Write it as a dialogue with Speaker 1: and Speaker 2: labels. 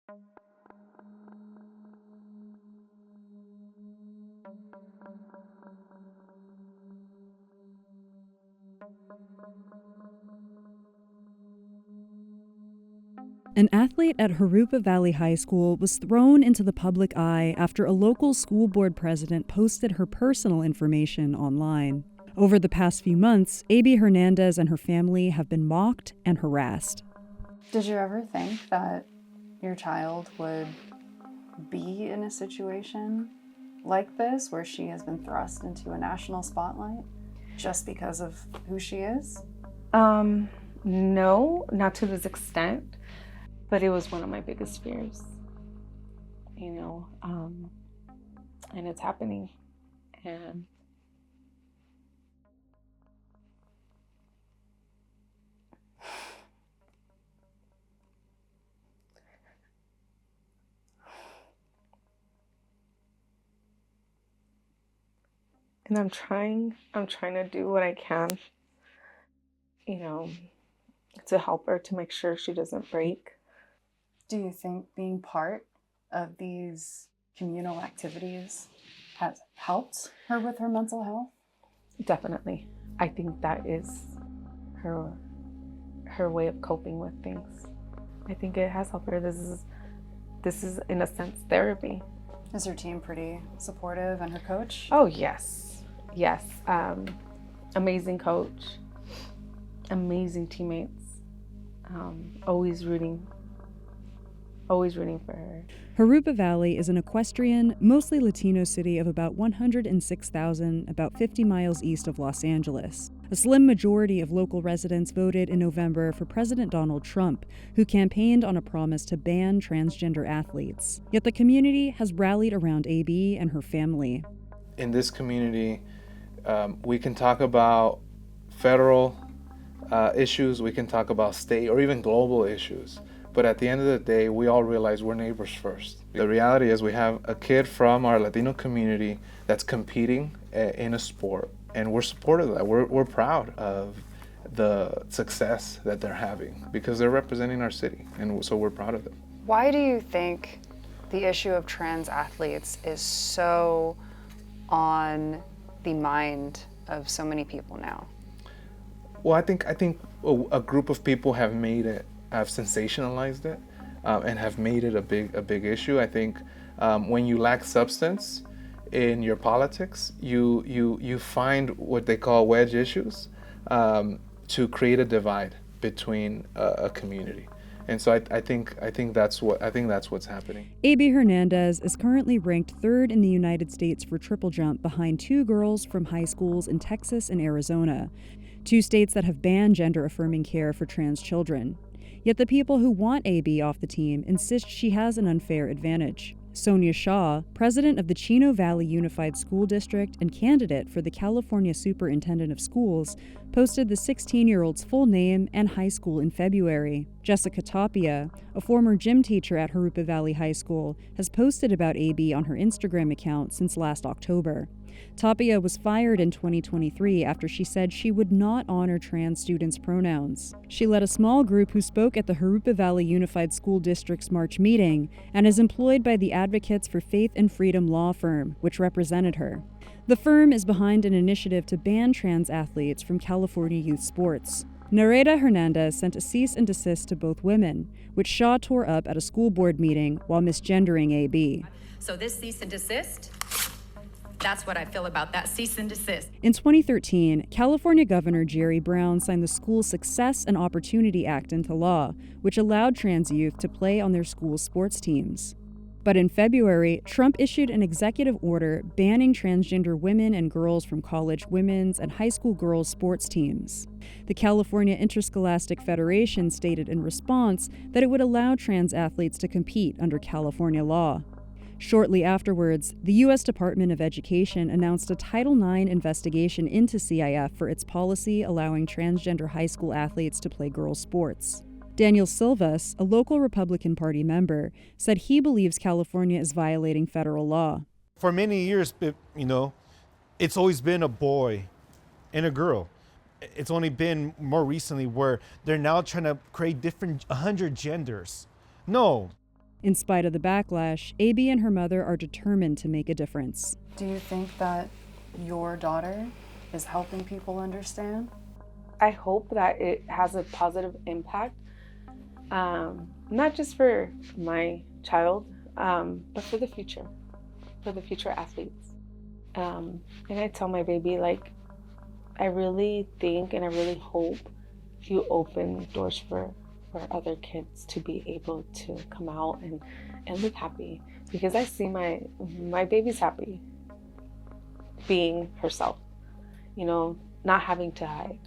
Speaker 1: An athlete at Harupa Valley High School was thrown into the public eye after a local school board president posted her personal information online. Over the past few months, AB Hernandez and her family have been mocked and harassed.
Speaker 2: Did you ever think that your child would be in a situation like this, where she has been thrust into a national spotlight just because of who she is?
Speaker 3: No, not to this extent, but it was one of my biggest fears, and it's happening. And I'm trying to do what I can, to help her, to make sure she doesn't break.
Speaker 2: Do you think being part of these communal activities has helped her with her mental health?
Speaker 3: Definitely. I think that is her way of coping with things. I think it has helped her. This is in a sense therapy.
Speaker 2: Is her team pretty supportive, and her coach?
Speaker 3: Oh, yes. Amazing coach, amazing teammates, always rooting for her.
Speaker 1: Harupa Valley is an equestrian, mostly Latino city of about 106,000, about 50 miles east of Los Angeles. A slim majority of local residents voted in November for President Donald Trump, who campaigned on a promise to ban transgender athletes. Yet the community has rallied around AB and her family.
Speaker 4: In this community, we can talk about federal issues, we can talk about state or even global issues. But at the end of the day, we all realize we're neighbors first. The reality is we have a kid from our Latino community that's competing in a sport, and we're supportive of that. We're proud of the success that they're having because they're representing our city, and so we're proud of them.
Speaker 2: Why do you think the issue of trans athletes is so on the mind of so many people now?
Speaker 4: Well, I think a group of people have sensationalized it and have made it a big issue. I think when you lack substance in your politics, you find what they call wedge issues to create a divide between a community. And so I think that's what's happening.
Speaker 1: AB Hernandez is currently ranked third in the United States for triple jump, behind two girls from high schools in Texas and Arizona, two states that have banned gender-affirming care for trans children. Yet the people who want AB off the team insist she has an unfair advantage. Sonia Shaw, president of the Chino Valley Unified School District and candidate for the California Superintendent of Schools, posted the 16-year-old's full name and high school in February. Jessica Tapia, a former gym teacher at Harupa Valley High School, has posted about AB on her Instagram account since last October. Tapia was fired in 2023 after she said she would not honor trans students' pronouns. She led a small group who spoke at the Harupa Valley Unified School District's March meeting and is employed by the Advocates for Faith and Freedom law firm, which represented her. The firm is behind an initiative to ban trans athletes from California youth sports. Nareda Hernandez sent a cease and desist to both women, which Shaw tore up at a school board meeting while misgendering AB.
Speaker 5: So this cease and desist, that's what I feel about that cease and desist.
Speaker 1: In 2013, California Governor Jerry Brown signed the School Success and Opportunity Act into law, which allowed trans youth to play on their school sports teams. But in February, Trump issued an executive order banning transgender women and girls from college women's and high school girls' sports teams. The California Interscholastic Federation stated in response that it would allow trans athletes to compete under California law. Shortly afterwards, the U.S. Department of Education announced a Title IX investigation into CIF for its policy allowing transgender high school athletes to play girls' sports. Daniel Silvas, a local Republican Party member, said he believes California is violating federal law.
Speaker 6: For many years, it's always been a boy and a girl. It's only been more recently where they're now trying to create 100 genders. No,
Speaker 1: In spite of the backlash, AB and her mother are determined to make a difference.
Speaker 2: Do you think that your daughter is helping people understand?
Speaker 3: I hope that it has a positive impact, not just for my child, but for the future athletes. And I tell my baby, like, I really think and I really hope you open doors for other kids to be able to come out and live happy, because I see my baby's happy being herself, you know, not having to hide.